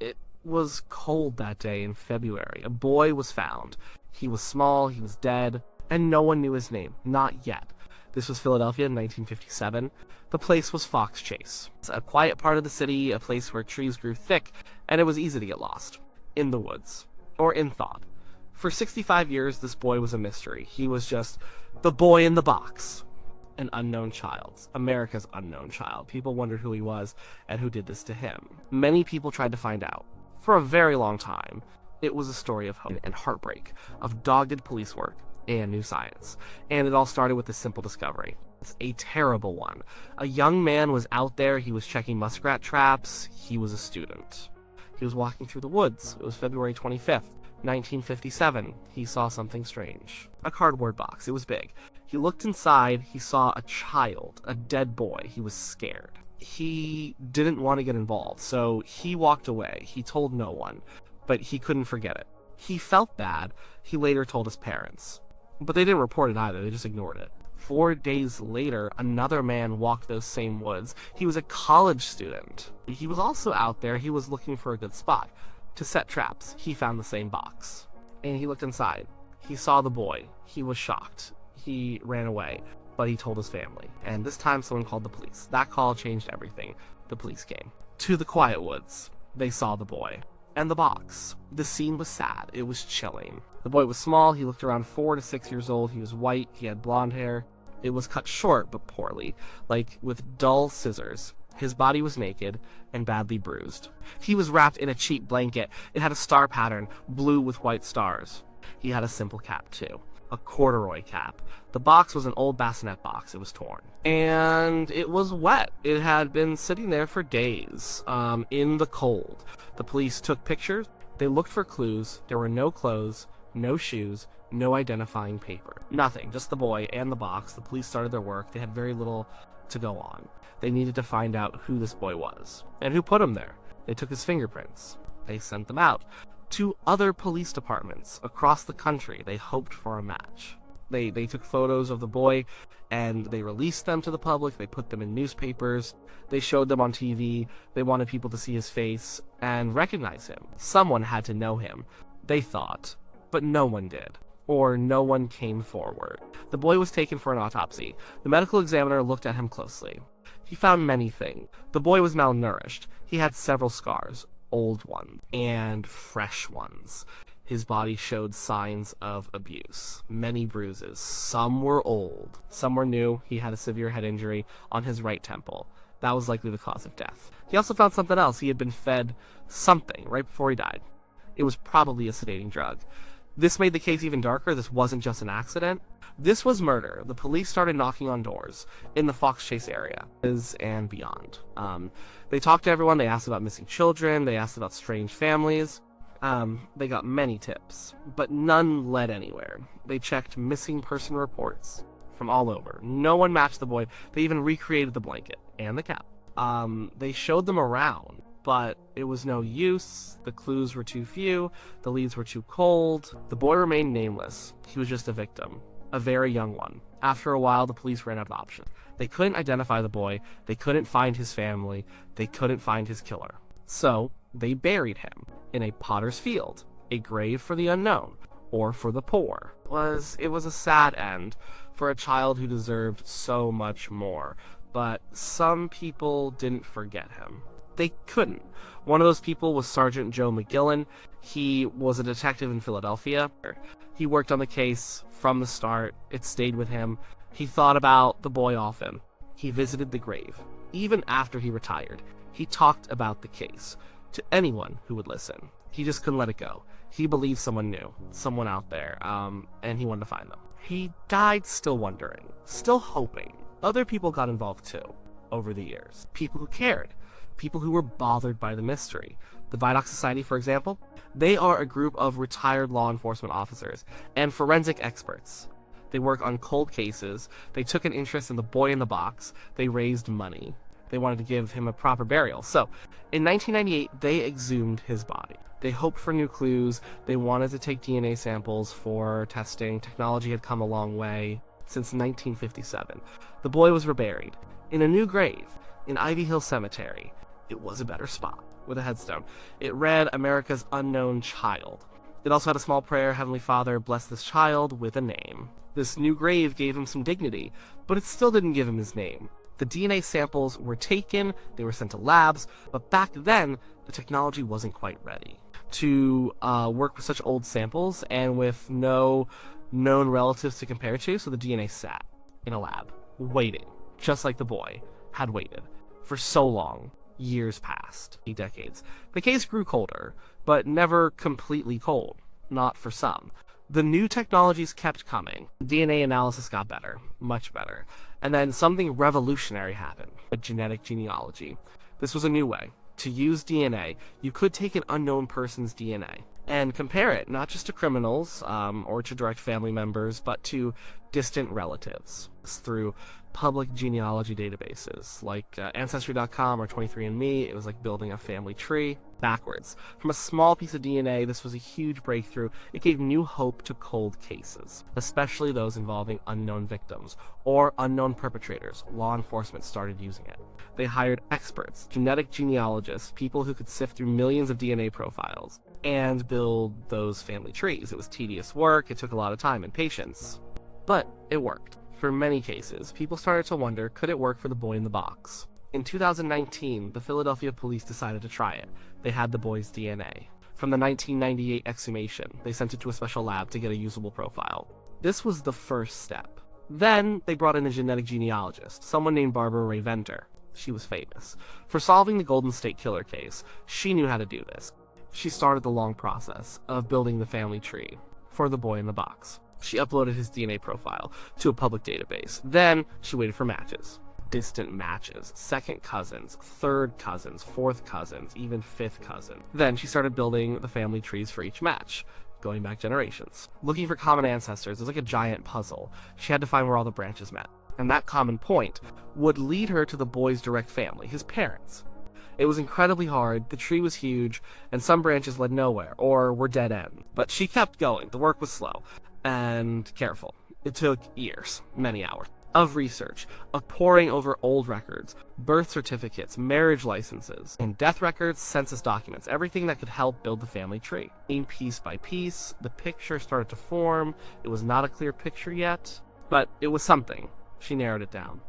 It was cold that day in February. A boy was found. He was small, he was dead, and no one knew his name. Not yet. This was Philadelphia in 1957. The place was Fox Chase. It's a quiet part of the city, a place where trees grew thick, and it was easy to get lost. In the woods. Or in thought. For 65 years, this boy was a mystery. He was just the boy in the box. An unknown child. America's unknown child. People wondered who he was and who did this to him. Many people tried to find out. For a very long time, it was a story of hope and heartbreak, of dogged police work and new science. And it all started with a simple discovery. It's a terrible one. A young man was out there, he was checking muskrat traps, he was a student. He was walking through the woods. It was February 25th, 1957. He saw something strange. A cardboard box. It was big. He looked inside, he saw a child, a dead boy. He was scared. He didn't want to get involved, so he walked away. He told no one, but he couldn't forget it. He felt bad. He later told his parents. But they didn't report it either, they just ignored it. 4 days later, another man walked those same woods. He was a college student. He was also out there, he was looking for a good spot to set traps. He found the same box. And he looked inside. He saw the boy. He was shocked. He ran away, but he told his family. And this time someone called the police. That call changed everything. The police came. To the quiet woods. They saw the boy. And the box. The scene was sad. It was chilling. The boy was small. He looked around 4 to 6 years old. He was white. He had blonde hair. It was cut short, but poorly, like with dull scissors. His body was naked and badly bruised. He was wrapped in a cheap blanket. It had a star pattern, blue with white stars. He had a simple cap, too. A corduroy cap. The box was an old bassinet box. It was torn. And it was wet. It had been sitting there for days, in the cold. The police took pictures. They looked for clues. There were no clothes, no shoes, no identifying paper. Nothing, just the boy and the box. The police started their work. They had very little to go on. They needed to find out who this boy was and who put him there. They took his fingerprints. They sent them out to other police departments across the country. They hoped for a match. They took photos of the boy and they released them to the public. They put them in newspapers. They showed them on TV. They wanted people to see his face and recognize him. Someone had to know him, they thought, but no one did. Or no one came forward. The boy was taken for an autopsy. The medical examiner looked at him closely. He found many things. The boy was malnourished. He had several scars, old ones and fresh ones. His body showed signs of abuse. Many bruises. Some were old. Some were new. He had a severe head injury on his right temple. That was likely the cause of death. He also found something else. He had been fed something right before he died. It was probably a sedating drug. This made the case even darker. This wasn't just an accident. This was murder. The police started knocking on doors in the Fox Chase area and beyond. They talked to everyone. They asked about missing children. They asked about strange families. They got many tips, but none led anywhere. They checked missing person reports from all over. No one matched the boy. They even recreated the blanket and the cap. They showed them around, but it was no use. The clues were too few. The leads were too cold. The boy remained nameless. He was just a victim, a very young one. After a while, the police ran out of options. They couldn't identify the boy. They couldn't find his family. They couldn't find his killer. So they buried him in a potter's field, a grave for the unknown, or for the poor. It was a sad end for a child who deserved so much more, but some people didn't forget him. They couldn't. One of those people was Sergeant Joe McGillen. He was a detective in Philadelphia. He worked on the case from the start. It stayed with him. He thought about the boy often. He visited the grave. Even after he retired, he talked about the case to anyone who would listen. He just couldn't let it go. He believed someone new, someone out there, and he wanted to find them. He died still wondering, still hoping. Other people got involved too, over the years. People who cared. People who were bothered by the mystery. The Vidocq Society, for example, they are a group of retired law enforcement officers and forensic experts. They work on cold cases. They took an interest in the boy in the box. They raised money. They wanted to give him a proper burial. So, in 1998, they exhumed his body. They hoped for new clues. They wanted to take DNA samples for testing. Technology had come a long way since 1957. The boy was reburied in a new grave in Ivy Hill Cemetery. it was a better spot, with a headstone. It read, America's Unknown Child. It also had a small prayer, Heavenly Father, bless this child with a name. This new grave gave him some dignity, but it still didn't give him his name. The DNA samples were taken, they were sent to labs, but back then, the technology wasn't quite ready to work with such old samples and with no known relatives to compare to, so the DNA sat in a lab, waiting, just like the boy had waited for so long. Years passed, decades. The case grew colder, but never completely cold, not for some. The new technologies kept coming. DNA analysis got better, much better. And then something revolutionary happened, a genetic genealogy. This was a new way. To use DNA, you could take an unknown person's DNA and compare it, not just to criminals or to direct family members, but to distant relatives through public genealogy databases like Ancestry.com or 23andMe. It was like building a family tree backwards. From a small piece of DNA, this was a huge breakthrough. It gave new hope to cold cases, especially those involving unknown victims or unknown perpetrators. Law enforcement started using it. They hired experts, genetic genealogists, people who could sift through millions of DNA profiles and build those family trees. It was tedious work, it took a lot of time and patience, but it worked. For many cases, people started to wonder, could it work for the boy in the box? In 2019, the Philadelphia police decided to try it. They had the boy's DNA. From the 1998 exhumation, they sent it to a special lab to get a usable profile. This was the first step. Then, they brought in a genetic genealogist, someone named Barbara Ray Venter. She was famous. For solving the Golden State Killer case, she knew how to do this. She started the long process of building the family tree for the boy in the box. She uploaded his DNA profile to a public database. Then, she waited for matches. Distant matches, second cousins, third cousins, fourth cousins, even fifth cousin. Then she started building the family trees for each match, going back generations. Looking for common ancestors was like a giant puzzle. She had to find where all the branches met. And that common point would lead her to the boy's direct family, his parents. It was incredibly hard, the tree was huge, and some branches led nowhere, or were dead end. But she kept going, the work was slow and careful. It took years, many hours, of research, of poring over old records, birth certificates, marriage licenses, and death records, census documents, everything that could help build the family tree. And piece by piece, the picture started to form. It was not a clear picture yet, but it was something. She narrowed it down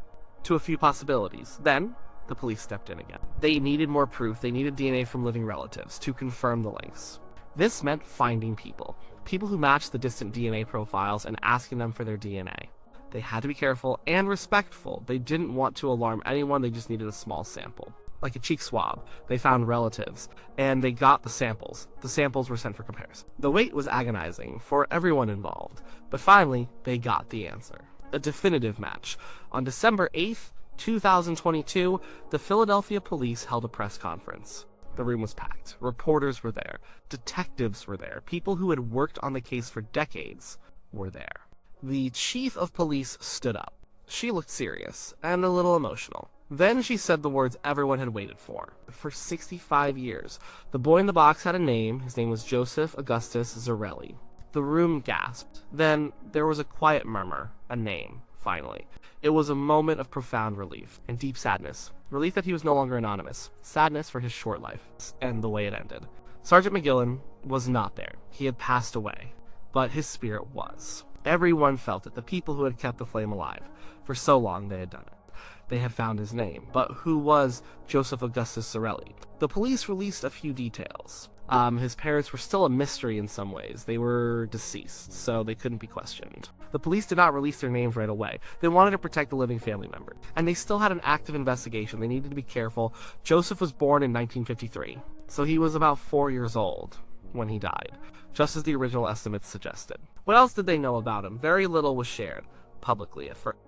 to a few possibilities. Then, the police stepped in again. They needed more proof. They needed DNA from living relatives to confirm the links. This meant finding people who matched the distant DNA profiles and asking them for their DNA. They had to be careful and respectful. They didn't want to alarm anyone, they just needed a small sample. Like a cheek swab, they found relatives, and they got the samples. The samples were sent for comparison. The wait was agonizing for everyone involved, but finally, they got the answer. A definitive match. On December 8th, 2022, the Philadelphia police held a press conference. The room was packed. Reporters were there. Detectives were there. People who had worked on the case for decades were there. The chief of police stood up. She looked serious and a little emotional. Then she said the words everyone had waited for. For 65 years, the boy in the box had a name. His name was Joseph Augustus Zarelli. The room gasped. Then there was a quiet murmur. A name, finally. It was a moment of profound relief and deep sadness. Relief that he was no longer anonymous. Sadness for his short life and the way it ended. Sergeant McGillen was not there. He had passed away. But his spirit was. Everyone felt it, the people who had kept the flame alive. For so long they had done it. They had found his name. But who was Joseph Augustus Zarelli? The police released a few details. His parents were still a mystery in some ways. They were deceased, so they couldn't be questioned. The police did not release their names right away. They wanted to protect the living family member. And they still had an active investigation. They needed to be careful. Joseph was born in 1953, so he was about 4 years old when he died, just as the original estimates suggested. What else did they know about him? Very little was shared publicly at first.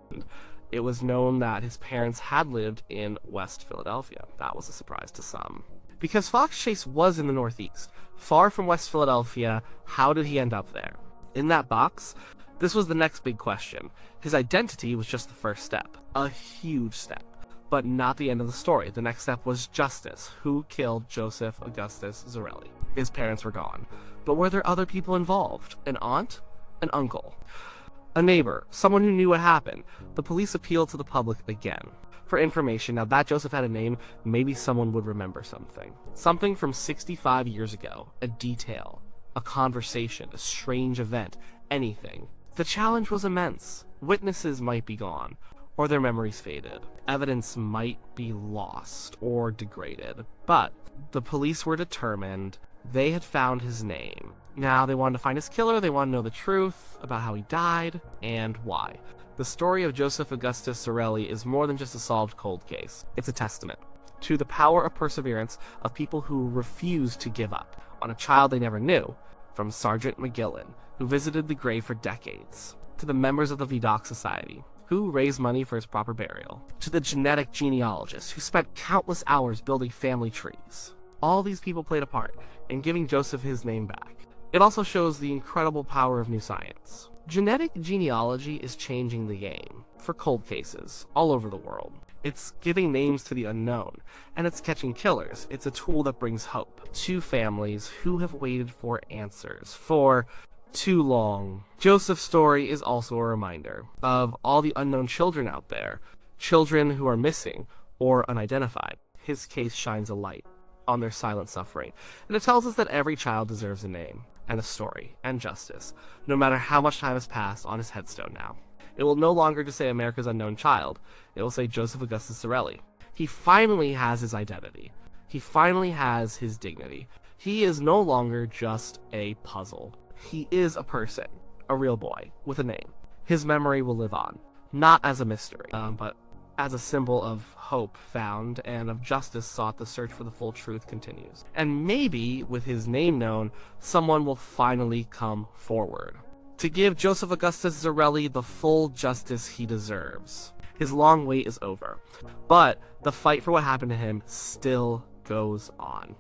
It was known that his parents had lived in West Philadelphia. That was a surprise to some. Because Fox Chase was in the Northeast, far from West Philadelphia, how did he end up there? In that box? This was the next big question. His identity was just the first step. A huge step. But not the end of the story. The next step was justice. Who killed Joseph Augustus Zarelli? His parents were gone. But were there other people involved? An aunt? An uncle? A neighbor? Someone who knew what happened? The police appealed to the public again. for information. Now that Joseph had a name, maybe someone would remember something. Something from 65 years ago, a detail, a conversation, a strange event, anything. The challenge was immense. Witnesses might be gone, or their memories faded. Evidence might be lost or degraded. But the police were determined. They had found his name. Now they wanted to find his killer, they wanted to know the truth about how he died, and why. The story of Joseph Augustus Zarelli is more than just a solved cold case. It's a testament to the power of perseverance of people who refused to give up on a child they never knew, from Sergeant McGillen, who visited the grave for decades, to the members of the Vidocq Society, who raised money for his proper burial, to the genetic genealogists who spent countless hours building family trees. All these people played a part in giving Joseph his name back. It also shows the incredible power of new science. Genetic genealogy is changing the game for cold cases all over the world. It's giving names to the unknown, and it's catching killers. It's a tool that brings hope to families who have waited for answers for too long. Joseph's story is also a reminder of all the unknown children out there, children who are missing or unidentified. His case shines a light on their silent suffering, and it tells us that every child deserves a name and a story and justice, no matter how much time has passed on his headstone now. It will no longer just say America's unknown child. It will say Joseph Augustus Zarelli. He finally has his identity. He finally has his dignity. He is no longer just a puzzle. He is a person, a real boy, with a name. His memory will live on, not as a mystery, but as a symbol of hope found and of justice sought. The search for the full truth continues. And maybe, with his name known, someone will finally come forward to give Joseph Augustus Zarelli the full justice he deserves. His long wait is over, but the fight for what happened to him still goes on.